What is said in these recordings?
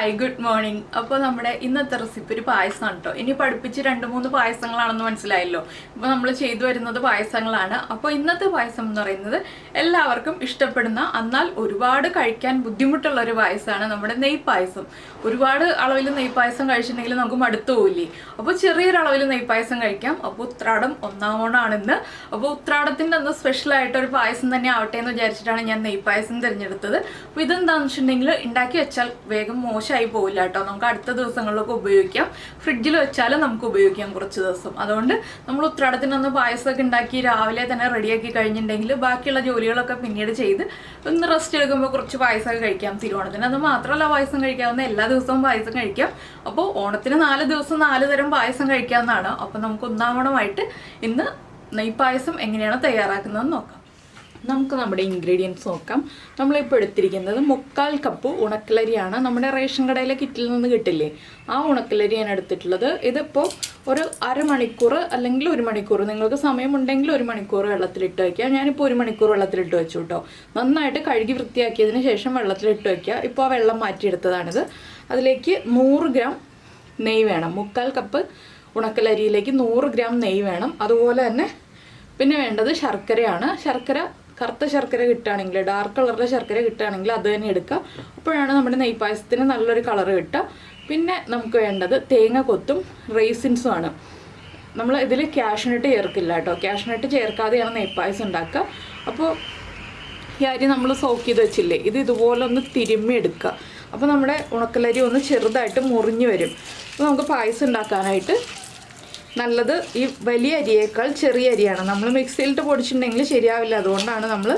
Hi good morning. അപ്പോൾ നമ്മുടെ ഇന്നത്തെ റെസിപ്പി ഒരു പായസമാണ് കേട്ടോ. ഇനി പഠിപ്പിച്ച് 2-3 പായസങ്ങളാണെന്ന് മനസ്സിലായല്ലോ. ഇപ്പോൾ നമ്മൾ ചെയ്തു വരുന്നത് പായസങ്ങളാണ്. അപ്പോൾ ഇന്നത്തെ പായസം എന്ന് പറയുന്നത് എല്ലാവർക്കും ഇഷ്ടപ്പെടുന്ന എന്നാൽ ഒരുപാട് കഴിക്കാൻ ബുദ്ധിമുട്ടുള്ള ഒരു പായസമാണ് നമ്മുടെ നെയ് പായസം. ഒരുപാട് അളവിൽ നെയ് പായസം കഴിച്ചിട്ടുണ്ടെങ്കിൽ നമുക്ക് മടുത്തു പോവില്ലേ. അപ്പോൾ ചെറിയൊരളവിൽ നെയ് പായസം കഴിക്കാം. അപ്പോൾ ഉത്രാടം 1-ാം ഓണാണിന്ന്. അപ്പോൾ ഉത്രാടത്തിൻ്റെ അന്ന് സ്പെഷ്യലായിട്ടൊരു പായസം തന്നെ ആവട്ടെ എന്ന് വിചാരിച്ചിട്ടാണ് ഞാൻ നെയ് പായസം തിരഞ്ഞെടുത്തത്. അപ്പോൾ ഇതെന്താണെന്ന് വെച്ചിട്ടുണ്ടെങ്കിൽ ഉണ്ടാക്കി വെച്ചാൽ വേഗം മോശമായി പോവില്ല കേട്ടോ. നമുക്ക് അടുത്ത ദിവസങ്ങളിലൊക്കെ ഉപയോഗിക്കാം. ഫ്രിഡ്ജിൽ വെച്ചാലും നമുക്ക് ഉപയോഗിക്കാം കുറച്ച് ദിവസം. അതുകൊണ്ട് നമ്മൾ ഉത്രാടത്തിനൊന്ന് പായസമൊക്കെ ഉണ്ടാക്കി രാവിലെ തന്നെ റെഡിയാക്കി കഴിഞ്ഞിട്ടുണ്ടെങ്കിൽ ബാക്കിയുള്ള ജോലികളൊക്കെ പിന്നീട് ചെയ്ത് ഒന്ന് റെസ്റ്റ് എടുക്കുമ്പോൾ കുറച്ച് പായസമൊക്കെ കഴിക്കാം. തിരുവോണത്തിന് അത് മാത്രമല്ല പായസം കഴിക്കാവുന്ന എല്ലാ ദിവസവും പായസം കഴിക്കാം. അപ്പോൾ ഓണത്തിന് 4 ദിവസം 4 തരം പായസം കഴിക്കാവുന്നതാണ്. അപ്പോൾ നമുക്ക് 1-ാം ഓണമായിട്ട് ഇന്ന് നെയ് പായസം എങ്ങനെയാണ് തയ്യാറാക്കുന്നതെന്ന് നോക്കാം. നമുക്ക് നമ്മുടെ ഇൻഗ്രീഡിയൻസ് നോക്കാം. നമ്മളിപ്പോൾ എടുത്തിരിക്കുന്നത് 3/4 കപ്പ് ഉണക്കലരിയാണ്. നമ്മുടെ റേഷൻ കടയിലെ കിറ്റിൽ നിന്ന് കിട്ടില്ലേ, ആ ഉണക്കലരിയാണ് എടുത്തിട്ടുള്ളത്. ഇതിപ്പോൾ ഒരു അരമണിക്കൂർ അല്ലെങ്കിൽ 1 മണിക്കൂർ, നിങ്ങൾക്ക് സമയമുണ്ടെങ്കിൽ 1 മണിക്കൂർ വെള്ളത്തിലിട്ട് വയ്ക്കുക. ഞാനിപ്പോൾ 1 മണിക്കൂർ വെള്ളത്തിലിട്ട് വെച്ചു കേട്ടോ. നന്നായിട്ട് കഴുകി വൃത്തിയാക്കിയതിന് ശേഷം വെള്ളത്തിലിട്ട് വയ്ക്കുക. ഇപ്പോൾ ആ വെള്ളം മാറ്റിയെടുത്തതാണിത്. അതിലേക്ക് 100 ഗ്രാം നെയ്യ് വേണം. 3/4 കപ്പ് ഉണക്കലരിയിലേക്ക് 100 ഗ്രാം നെയ്യ് വേണം. അതുപോലെ തന്നെ പിന്നെ വേണ്ടത് ശർക്കരയാണ്. ശർക്കര കറുത്ത ശർക്കര കിട്ടുകയാണെങ്കിൽ, ഡാർക്ക് കളറിലെ ശർക്കര കിട്ടുകയാണെങ്കിൽ അത് തന്നെ എടുക്കുക. അപ്പോഴാണ് നമ്മുടെ നെയ് പായസത്തിന് നല്ലൊരു കളറ് കിട്ടുക. പിന്നെ നമുക്ക് വേണ്ടത് തേങ്ങ കൊത്തും റേസിൻസും ആണ്. നമ്മൾ ഇതിൽ കാഷ്നട്ട് ചേർക്കില്ല കേട്ടോ. കാഷ്നട്ട് ചേർക്കാതെയാണ് നെയ് പായസം ഉണ്ടാക്കുക. അപ്പോൾ ഈ അരി നമ്മൾ സോക്ക് ചെയ്ത് വെച്ചില്ലേ, ഇത് ഇതുപോലെ ഒന്ന് തിരുമ്മി എടുക്കുക. അപ്പോൾ നമ്മുടെ ഉണക്കലരി ഒന്ന് ചെറുതായിട്ട് മുറിഞ്ഞ് വരും. അപ്പോൾ നമുക്ക് പായസം ഉണ്ടാക്കാനായിട്ട് നല്ലത് ഈ വലിയ അരിയേക്കാൾ ചെറിയ അരിയാണ്. നമ്മൾ മിക്സിയിലിട്ട് പൊടിച്ചിട്ടുണ്ടെങ്കിൽ ശരിയാവില്ല. അതുകൊണ്ടാണ് നമ്മൾ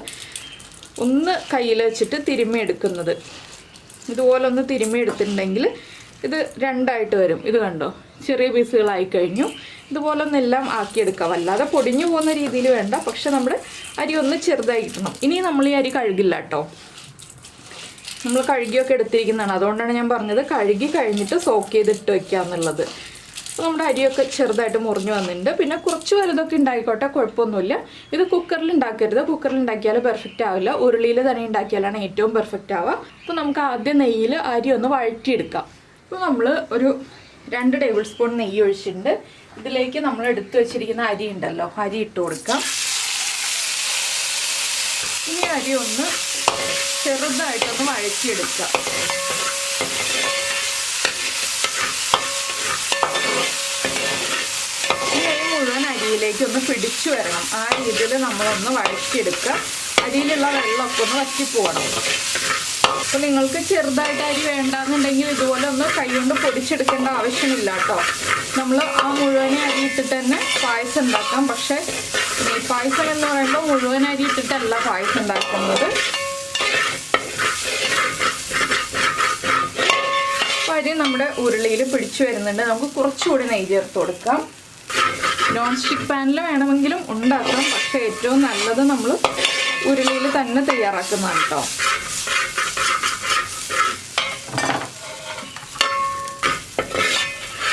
ഒന്ന് കയ്യിൽ വെച്ചിട്ട് തിരുമ്മി എടുക്കുന്നത്. ഇതുപോലെ ഒന്ന് തിരുമ്മി എടുത്തിട്ടുണ്ടെങ്കിൽ ഇത് 2ആയിട്ട് വരും. ഇത് കണ്ടോ, ചെറിയ പീസുകളായി കഴിഞ്ഞു. ഇതുപോലെ ഒന്നെല്ലാം ആക്കിയെടുക്കാം. വല്ലാതെ പൊടിഞ്ഞു പോകുന്ന രീതിയിൽ വേണ്ട, പക്ഷെ നമ്മുടെ അരി ഒന്ന് ചെറുതായി കിട്ടണം. ഇനി നമ്മൾ ഈ അരി കഴുകില്ല കേട്ടോ. നമ്മൾ കഴുകിയൊക്കെ എടുത്തിരിക്കുന്നതാണ്. അതുകൊണ്ടാണ് ഞാൻ പറഞ്ഞത് കഴുകി കഴിഞ്ഞിട്ട് സോക്ക് ചെയ്തിട്ട് വയ്ക്കുക എന്നുള്ളത്. അപ്പോൾ നമ്മുടെ അരിയൊക്കെ ചെറുതായിട്ട് മുറിഞ്ഞു വന്നിട്ടുണ്ട്. പിന്നെ കുറച്ച് വലുതൊക്കെ ഉണ്ടായിക്കോട്ടെ, കുഴപ്പമൊന്നുമില്ല. ഇത് കുക്കറിൽ ഉണ്ടാക്കരുത്. കുക്കറിൽ ഉണ്ടാക്കിയാൽ പെർഫെക്റ്റ് ആവില്ല. ഉരുളിയിൽ തന്നെ ഉണ്ടാക്കിയാലാണ് ഏറ്റവും പെർഫെക്റ്റ് ആവുക. അപ്പോൾ നമുക്ക് ആദ്യം നെയ്യിൽ അരി ഒന്ന് വഴറ്റിയെടുക്കാം. അപ്പോൾ നമ്മൾ ഒരു 2 ടേബിൾ സ്പൂൺ നെയ്യ് ഒഴിച്ചിട്ടുണ്ട്. ഇതിലേക്ക് നമ്മൾ എടുത്തു വെച്ചിരിക്കുന്ന അരി ഉണ്ടല്ലോ, അരി ഇട്ട് കൊടുക്കാം. ഇനി അരി ഒന്ന് ചെറുതായിട്ടൊന്ന് വഴറ്റിയെടുക്കാം. മുഴുവൻ അരിയിലേക്ക് ഒന്ന് പിടിച്ചു വരണം. ആ രീതിയിൽ നമ്മളൊന്ന് വഴറ്റിയെടുക്കുക. അരിയിലുള്ള വെള്ളമൊക്കെ ഒന്ന് വറ്റിപ്പോകണം. അപ്പോൾ നിങ്ങൾക്ക് ചെറുതായിട്ട് അരി വേണ്ടാന്നുണ്ടെങ്കിൽ ഇതുപോലെ ഒന്ന് കൈകൊണ്ട് പൊടിച്ചെടുക്കേണ്ട ആവശ്യമില്ല കേട്ടോ. നമ്മൾ ആ മുഴുവൻ അരി ഇട്ടിട്ട് തന്നെ പായസം ഉണ്ടാക്കാം. പക്ഷേ ഈ പായസം എന്ന് പറയുമ്പോൾ മുഴുവൻ അരി ഇട്ടിട്ടല്ല പായസം ഉണ്ടാക്കുന്നത്. അപ്പോൾ അരി നമ്മുടെ ഉരുളിയിൽ പിടിച്ചു വരുന്നുണ്ട്. നമുക്ക് കുറച്ചുകൂടി നെയ്യ് ചേർത്ത് കൊടുക്കാം. നോൺ സ്റ്റിക്ക് പാനിൽ വേണമെങ്കിലും ഉണ്ടാക്കാം, പക്ഷേ ഏറ്റവും നല്ലത് നമ്മൾ ഉരുളിയിൽ തന്നെ തയ്യാറാക്കുന്നതാണ് കേട്ടോ.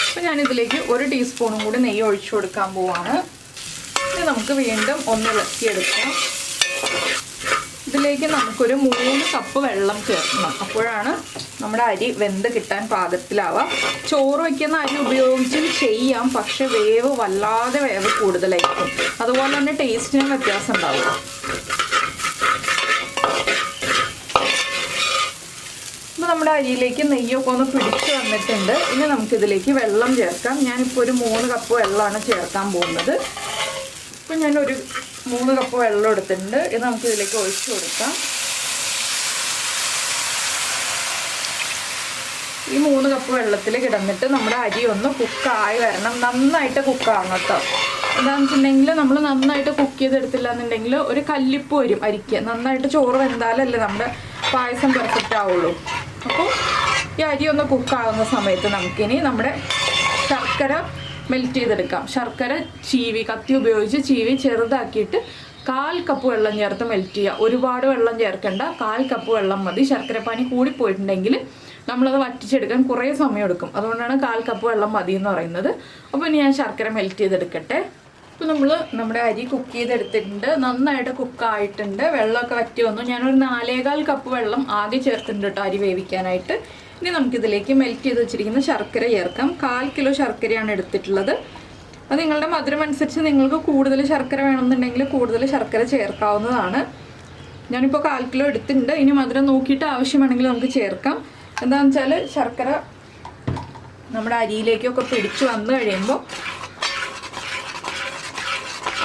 അപ്പം ഞാനിതിലേക്ക് 1 ടീസ്പൂണും കൂടി നെയ്യ് ഒഴിച്ചു കൊടുക്കാൻ പോവാണ്. ഇത് നമുക്ക് വീണ്ടും ഒന്ന് ഇളക്കിയെടുക്കാം. ഇതിലേക്ക് നമുക്കൊരു 3 കപ്പ് വെള്ളം ചേർക്കണം. അപ്പോഴാണ് നമ്മുടെ അരി വെന്ത് കിട്ടാൻ പാകത്തിലാവുക. ചോറ് വയ്ക്കുന്ന അരി ഉപയോഗിച്ചും ചെയ്യാം, പക്ഷെ വേവ് വല്ലാതെ വേവ് കൂടുതലായിരിക്കും. അതുപോലെ തന്നെ ടേസ്റ്റിനും വ്യത്യാസം ഉണ്ടാവും. അപ്പോൾ നമ്മുടെ അരിയിലേക്ക് നെയ്യൊക്കെ ഒന്ന് പിടിച്ച് വന്നിട്ടുണ്ട്. ഇനി നമുക്കിതിലേക്ക് വെള്ളം ചേർക്കാം. ഞാനിപ്പോൾ ഒരു 3 കപ്പ് വെള്ളമാണ് ചേർക്കാൻ പോകുന്നത്. അപ്പോൾ ഞാനൊരു 3 കപ്പ് വെള്ളം എടുത്തിട്ടുണ്ട്. ഇത് നമുക്കിതിലേക്ക് ഒഴിച്ചു കൊടുക്കാം. ഈ 3 കപ്പ് വെള്ളത്തിൽ കിടന്നിട്ട് നമ്മുടെ അരി ഒന്ന് കുക്കായി വരണം. നന്നായിട്ട് കുക്കാവണം കേട്ടോ. എന്താണെന്ന് വെച്ചിട്ടുണ്ടെങ്കിൽ നമ്മൾ നന്നായിട്ട് കുക്ക് ചെയ്തെടുത്തില്ല എന്നുണ്ടെങ്കിൽ ഒരു കല്ലിപ്പ് വരും അരിക്ക്. നന്നായിട്ട് ചോറ് വെന്താലല്ലേ നമ്മുടെ പായസം പെർഫെക്റ്റ് ആവുള്ളൂ. അപ്പോൾ ഈ അരി ഒന്ന് കുക്കാവുന്ന സമയത്ത് നമുക്കിനി നമ്മുടെ ശർക്കര മെൽറ്റ് ചെയ്തെടുക്കാം. ശർക്കര കത്തി ഉപയോഗിച്ച് ചീവി ചെറുതാക്കിയിട്ട് 1/4 കപ്പ് വെള്ളം ചേർത്ത് മെൽറ്റ് ചെയ്യുക. ഒരുപാട് വെള്ളം ചേർക്കേണ്ട, 1/4 കപ്പ് വെള്ളം മതി. ശർക്കരപ്പാനി കൂടിപ്പോയിട്ടുണ്ടെങ്കിൽ നമ്മളത് വറ്റിച്ചെടുക്കാൻ കുറേ സമയം എടുക്കും. അതുകൊണ്ടാണ് 1/4 കപ്പ് വെള്ളം മതി എന്ന് പറയുന്നത്. അപ്പോൾ ഇനി ഞാൻ ശർക്കര മെൽറ്റ് ചെയ്തെടുക്കട്ടെ. ഇപ്പോൾ നമ്മൾ നമ്മുടെ അരി കുക്ക് ചെയ്തെടുത്തിട്ടുണ്ട്. നന്നായിട്ട് കുക്കായിട്ടുണ്ട്. വെള്ളമൊക്കെ വറ്റി വന്നു. ഞാനൊരു 4.25 കപ്പ് വെള്ളം ആദ്യം ചേർത്തിട്ടുണ്ട് കേട്ടോ അരി വേവിക്കാനായിട്ട്. ഇനി നമുക്കിതിലേക്ക് മെൽറ്റ് ചെയ്ത് വെച്ചിരിക്കുന്ന ശർക്കര ചേർക്കാം. 1/4 കിലോ ശർക്കരയാണ് എടുത്തിട്ടുള്ളത്. അത് നിങ്ങളുടെ മധുരം അനുസരിച്ച് നിങ്ങൾക്ക് കൂടുതൽ ശർക്കര വേണമെന്നുണ്ടെങ്കിൽ കൂടുതൽ ശർക്കര ചേർക്കാവുന്നതാണ്. ഞാനിപ്പോൾ 1/4 കിലോ എടുത്തിട്ടുണ്ട്. ഇനി മധുരം നോക്കിയിട്ട് ആവശ്യമാണെങ്കിൽ നമുക്ക് ചേർക്കാം. എന്താണെന്ന് വെച്ചാൽ ശർക്കര നമ്മുടെ അരിയിലേക്കൊക്കെ പിടിച്ചു വന്നു കഴിയുമ്പോൾ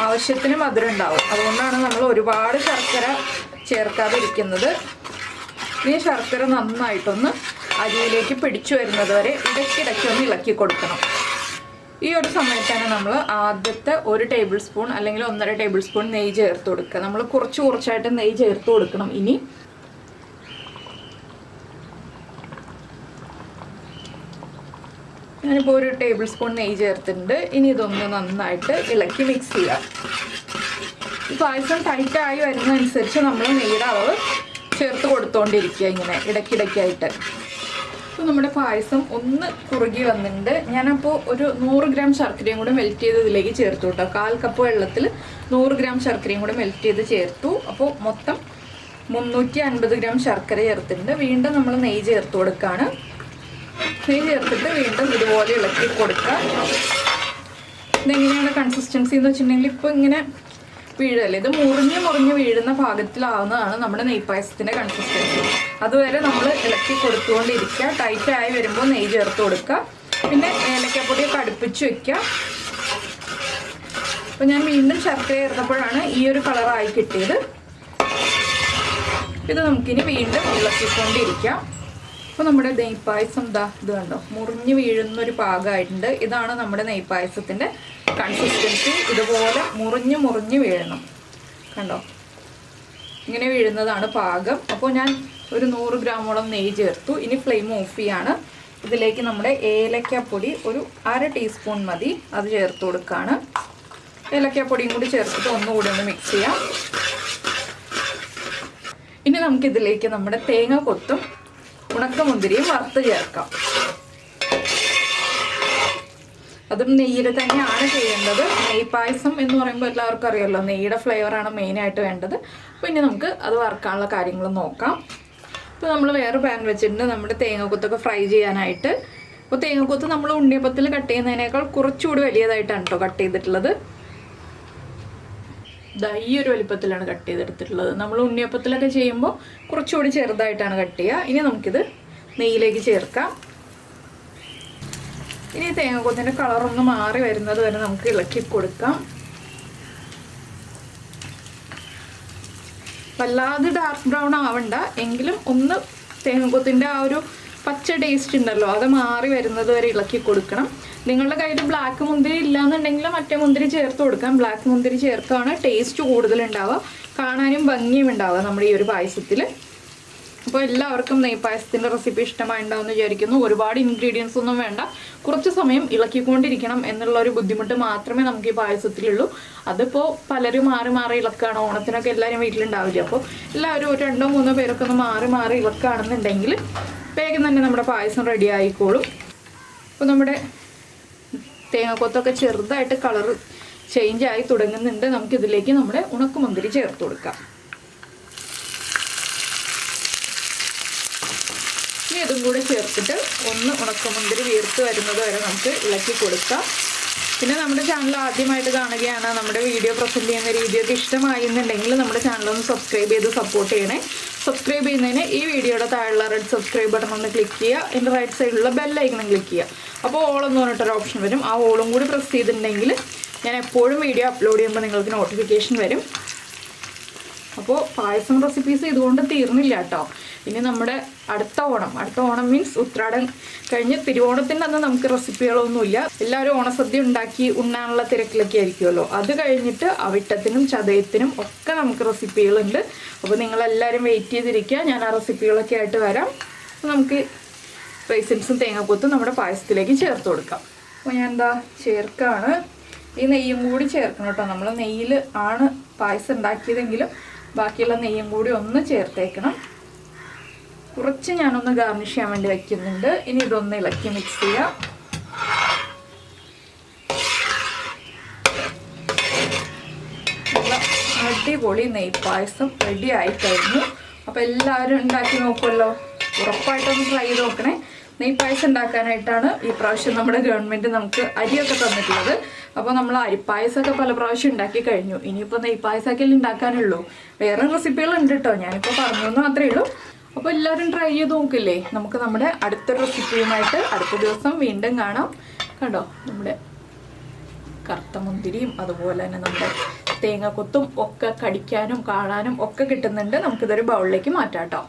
ആവശ്യത്തിന് മധുരം ഉണ്ടാവും. അതുകൊണ്ടാണ് നമ്മൾ ഒരുപാട് ശർക്കര ചേർക്കാതിരിക്കുന്നത്. ഈ ശർക്കര നന്നായിട്ടൊന്ന് അരിയിലേക്ക് പിടിച്ചു വരുന്നത് വരെ ഇടയ്ക്കിടയ്ക്ക് ഒന്ന് ഇളക്കി കൊടുക്കണം. ഈ ഒരു സമയത്താണ് നമ്മൾ ആദ്യത്തെ 1 ടേബിൾ സ്പൂൺ അല്ലെങ്കിൽ 1.5 ടേബിൾ സ്പൂൺ നെയ്യ് ചേർത്ത് കൊടുക്കുക. നമ്മൾ കുറച്ചായിട്ട് നെയ്യ് ചേർത്ത് കൊടുക്കണം. ഇനി ഞാനിപ്പോൾ 1 ടേബിൾ സ്പൂൺ നെയ്യ് ചേർത്തിട്ടുണ്ട്. ഇനി ഇതൊന്ന് നന്നായിട്ട് ഇളക്കി മിക്സ് ചെയ്യുക. ഈ പായസം ടൈറ്റായി വരുന്നതനുസരിച്ച് നമ്മൾ നെയ്യുടെ അളവ് ചേർത്ത് കൊടുത്തുകൊണ്ടിരിക്കുക ഇങ്ങനെ ഇടയ്ക്കിടയ്ക്കായിട്ട്. അപ്പോൾ നമ്മുടെ പായസം ഒന്ന് കുറുകി വന്നിട്ടുണ്ട്. ഞാനപ്പോൾ ഒരു 100 ഗ്രാം ശർക്കരയും കൂടെ മെൽറ്റ് ചെയ്ത് ഇതിലേക്ക് ചേർത്തു കേട്ടോ. 1/4 കപ്പ് വെള്ളത്തിൽ 100 ഗ്രാം ശർക്കരയും കൂടെ മെൽറ്റ് ചെയ്ത് ചേർത്തു. അപ്പോൾ മൊത്തം 350 ഗ്രാം ശർക്കര ചേർത്തിട്ടുണ്ട്. വീണ്ടും നമ്മൾ നെയ്യ് ചേർത്ത് കൊടുക്കുകയാണ്. നെയ്യ് ചേർത്തിട്ട് വീണ്ടും ഇതുപോലെ ഇളക്കി കൊടുക്കുക. ഇതെങ്ങനെയാണ് കൺസിസ്റ്റൻസി എന്ന് വെച്ചിട്ടുണ്ടെങ്കിൽ ഇപ്പോൾ ഇങ്ങനെ വീഴല്ലേ, ഇത് മുറിഞ്ഞ് വീഴുന്ന പാകത്തിലാവുന്നതാണ് നമ്മുടെ നെയ്പായസത്തിൻ്റെ കൺസിസ്റ്റൻസി. അതുവരെ നമ്മൾ ഇളക്കി കൊടുത്തുകൊണ്ടിരിക്കുക. ടൈറ്റായി വരുമ്പോൾ നെയ്യ് ചേർത്ത് കൊടുക്കുക. പിന്നെ ഏലക്കപ്പൊടിയൊക്കെ അടുപ്പിച്ച് വയ്ക്കുക. അപ്പോൾ ഞാൻ വീണ്ടും ശർക്കര ചേർത്തപ്പോഴാണ് ഈ ഒരു കളറായി കിട്ടിയത്. ഇത് നമുക്കിനി വീണ്ടും ഇളക്കിക്കൊണ്ടിരിക്കാം. അപ്പോൾ നമ്മുടെ നെയ്പായസം ഇത് കണ്ടോ, മുറിഞ്ഞ് വീഴുന്നൊരു പാകമായിട്ടുണ്ട്. ഇതാണ് നമ്മുടെ നെയ്പായസത്തിൻ്റെ കൺസിസ്റ്റൻസി. ഇതുപോലെ മുറിഞ്ഞ് വീഴണം. കണ്ടോ, ഇങ്ങനെ വീഴുന്നതാണ് പാകം. അപ്പോൾ ഞാൻ ഒരു 100 ഗ്രാമോളം നെയ്യ് ചേർത്തു. ഇനി ഫ്ലെയിം ഓഫ് ചെയ്യാണ്. ഇതിലേക്ക് നമ്മുടെ ഏലക്കാപ്പൊടി ഒരു 1/2 ടീസ്പൂൺ മതി, അത് ചേർത്ത് കൊടുക്കുകയാണ്. ഏലക്കാപ്പൊടിയും കൂടി ചേർത്തിട്ട് ഒന്നുകൂടി ഒന്ന് മിക്സ് ചെയ്യാം. ഇനി നമുക്കിതിലേക്ക് നമ്മുടെ തേങ്ങ കൊത്തും ഉണക്കമുന്തിരിയും വറുത്ത് ചേർക്കാം. അതും നെയ്യിൽ തന്നെയാണ് ചെയ്യേണ്ടത്. നെയ് പായസം എന്ന് പറയുമ്പോൾ എല്ലാവർക്കും അറിയാമല്ലോ, നെയ്യുടെ ഫ്ലേവറാണ് മെയിനായിട്ട് വേണ്ടത്. അപ്പോൾ ഇനി നമുക്ക് അത് വറുക്കാനുള്ള കാര്യങ്ങൾ നോക്കാം. ഇപ്പോൾ നമ്മൾ വേറെ പാൻ വെച്ചിട്ടുണ്ട് നമ്മുടെ തേങ്ങക്കൊത്തൊക്കെ ഫ്രൈ ചെയ്യാനായിട്ട്. അപ്പോൾ തേങ്ങക്കൊത്ത് നമ്മൾ ഉണ്ണിയപ്പത്തിൽ കട്ട് ചെയ്യുന്നതിനേക്കാൾ കുറച്ചുകൂടി വലിയതായിട്ടാണ് കേട്ടോ കട്ട് ചെയ്തിട്ടുള്ളത്. ഈ ഒരു വലിപ്പത്തിലാണ് കട്ട് ചെയ്തെടുത്തിട്ടുള്ളത്. നമ്മൾ ഉണ്ണിയപ്പത്തിലൊക്കെ ചെയ്യുമ്പോൾ കുറച്ചുകൂടി ചെറുതായിട്ടാണ് കട്ട് ചെയ്യുക. ഇനി നമുക്കിത് നെയ്യിലേക്ക് ചേർക്കാം. ഇനി തേങ്ങക്കൊത്തിൻ്റെ കളറൊന്ന് മാറി വരുന്നത് വരെ നമുക്ക് ഇളക്കി കൊടുക്കാം. വല്ലാതെ ഡാർക്ക് ബ്രൗൺ ആവണ്ട, എങ്കിലും ഒന്ന് തേങ്ങക്കൊത്തിൻ്റെ ആ ഒരു പച്ച ടേസ്റ്റ് ഉണ്ടല്ലോ, അത് മാറി വരുന്നത് വരെ ഇളക്കി കൊടുക്കണം. നിങ്ങളുടെ കയ്യിൽ ബ്ലാക്ക് മുന്തിരി ഇല്ലാന്നുണ്ടെങ്കിൽ മറ്റേ മുന്തിരി ചേർത്ത് കൊടുക്കാം. ബ്ലാക്ക് മുന്തിരി ചേർക്കുകയാണ് ടേസ്റ്റ് കൂടുതലുണ്ടാവുക, കാണാനും ഭംഗിയും ഉണ്ടാവുക നമ്മുടെ ഈ ഒരു പായസത്തിൽ. അപ്പോൾ എല്ലാവർക്കും നെയ് പായസത്തിൻ്റെ റെസിപ്പി ഇഷ്ടമായിട്ടുണ്ടാവുമെന്ന് വിചാരിക്കുന്നു. ഒരുപാട് ഇൻഗ്രീഡിയൻസ് ഒന്നും വേണ്ട, കുറച്ച് സമയം ഇളക്കിക്കൊണ്ടിരിക്കണം എന്നുള്ള ഒരു ബുദ്ധിമുട്ട് മാത്രമേ നമുക്ക് ഈ പായസത്തിലുള്ളൂ. അതിപ്പോൾ പലരും മാറി ഇളക്കുകയാണ്. ഓണത്തിനൊക്കെ എല്ലാവരും വീട്ടിലുണ്ടാവില്ല. അപ്പോൾ എല്ലാവരും ഒരു 2-3 പേരൊക്കെ ഒന്ന് മാറി ഇളക്കുകയാണെന്നുണ്ടെങ്കിൽ വേഗം തന്നെ നമ്മുടെ പായസം റെഡി ആയിക്കോളും. അപ്പോൾ നമ്മുടെ തേങ്ങക്കൊത്തൊക്കെ ചെറുതായിട്ട് കളർ ചേഞ്ച് ആയി തുടങ്ങുന്നുണ്ട്. നമുക്കിതിലേക്ക് നമ്മുടെ ഉണക്കമുന്തിരി ചേർത്ത് കൊടുക്കാം. ഇനി ഇതും കൂടെ ചേർത്തിട്ട് ഒന്ന് ഉണക്കമുന്തിരി വീർത്ത് വരുന്നത് വരെ നമുക്ക് ഇളക്കി കൊടുക്കാം. പിന്നെ നമ്മുടെ ചാനൽ ആദ്യമായിട്ട് കാണുകയാണ്, നമ്മുടെ വീഡിയോ പ്രസൻറ്റ് ചെയ്യുന്ന രീതിയൊക്കെ ഇഷ്ടമായി എന്നുണ്ടെങ്കിൽ നമ്മുടെ ചാനലൊന്ന് സബ്സ്ക്രൈബ് ചെയ്ത് സപ്പോർട്ട് ചെയ്യണേ. സബ്സ്ക്രൈബ് ചെയ്യുന്നതിന് ഈ വീഡിയോയുടെ താഴെയുള്ള റെഡ് സബ്സ്ക്രൈബ് ബട്ടൺ ഒന്ന് ക്ലിക്ക് ചെയ്യുക. എൻ്റെ റൈറ്റ് സൈഡിലുള്ള ബെല്ലൈക്കണം ക്ലിക്ക് ചെയ്യുക. അപ്പോൾ ഓളെന്ന് പറഞ്ഞിട്ടൊരു ഓപ്ഷൻ വരും. ആ ഓളും കൂടി പ്രസ് ചെയ്തിട്ടുണ്ടെങ്കിൽ ഞാൻ എപ്പോഴും വീഡിയോ അപ്ലോഡ് ചെയ്യുമ്പോൾ നിങ്ങൾക്ക് നോട്ടിഫിക്കേഷൻ വരും. അപ്പോൾ പായസം റെസിപ്പീസ് ഇതുകൊണ്ട് തീർന്നില്ല കേട്ടോ. ഇനി നമ്മുടെ അടുത്ത ഓണം മീൻസ് ഉത്രാടം കഴിഞ്ഞ് തിരുവോണത്തിൻ്റെ അന്ന് നമുക്ക് റെസിപ്പികളൊന്നുമില്ല. എല്ലാവരും ഓണസദ്യ ഉണ്ടാക്കി ഉണ്ണാനുള്ള തിരക്കിലൊക്കെ ആയിരിക്കുമല്ലോ. അത് കഴിഞ്ഞിട്ട് അവിട്ടത്തിനും ചതയത്തിനും ഒക്കെ നമുക്ക് റെസിപ്പികളുണ്ട്. അപ്പോൾ നിങ്ങളെല്ലാവരും വെയിറ്റ് ചെയ്തിരിക്കുക, ഞാൻ ആ റെസിപ്പികളൊക്കെ ആയിട്ട് വരാം. അപ്പോൾ നമുക്ക് റൈസിൻസും തേങ്ങാക്കൊത്തും നമ്മുടെ പായസത്തിലേക്ക് ചേർത്ത് കൊടുക്കാം. അപ്പോൾ ഞാൻ ചേർക്കാണ്. ഈ നെയ്യും കൂടി ചേർക്കണം കേട്ടോ. നമ്മൾ നെയ്യിൽ ആണ് പായസം ഉണ്ടാക്കിയതെങ്കിലും ബാക്കിയുള്ള നെയ്യും കൂടി ഒന്ന് ചേർത്തേക്കണം. കുറച്ച് ഞാനൊന്ന് ഗാർണിഷ് ചെയ്യാൻ വേണ്ടി വയ്ക്കുന്നുണ്ട്. ഇനി ഇതൊന്ന് ഇളക്കി മിക്സ് ചെയ്യാം. നല്ല അടിപൊളി നെയ്പായസം റെഡി ആയി കഴിഞ്ഞു. അപ്പോൾ എല്ലാവരും ഉണ്ടാക്കി നോക്കുമല്ലോ. ഉറപ്പായിട്ടൊന്ന് ട്രൈ ചെയ്ത് നോക്കണേ. നെയ് പായസം ഉണ്ടാക്കാനായിട്ടാണ് ഈ പ്രാവശ്യം നമ്മുടെ ഗവൺമെൻറ് നമുക്ക് അരിയൊക്കെ തന്നിട്ടുള്ളത്. അപ്പോൾ നമ്മൾ അരിപ്പായസമൊക്കെ പല പ്രാവശ്യം ഉണ്ടാക്കി കഴിഞ്ഞു. ഇനിയിപ്പോൾ നെയ് പായസമൊക്കെ ഉണ്ടാക്കാനുള്ളൂ. വേറെ റെസിപ്പികളുണ്ട് കേട്ടോ, ഞാനിപ്പോൾ പറഞ്ഞതെന്ന് മാത്രമേ ഉള്ളൂ. അപ്പോൾ എല്ലാവരും ട്രൈ ചെയ്ത് നോക്കില്ലേ. നമുക്ക് നമ്മുടെ അടുത്ത റെസിപ്പിയുമായിട്ട് അടുത്ത ദിവസം വീണ്ടും കാണാം. കണ്ടോ, നമ്മുടെ കറുത്ത മുന്തിരിയും അതുപോലെ തന്നെ നമ്മുടെ തേങ്ങാക്കൊത്തും ഒക്കെ കടിക്കാനും കാണാനും ഒക്കെ കിട്ടുന്നുണ്ട്. നമുക്കിതൊരു ബൗളിലേക്ക് മാറ്റാം കേട്ടോ.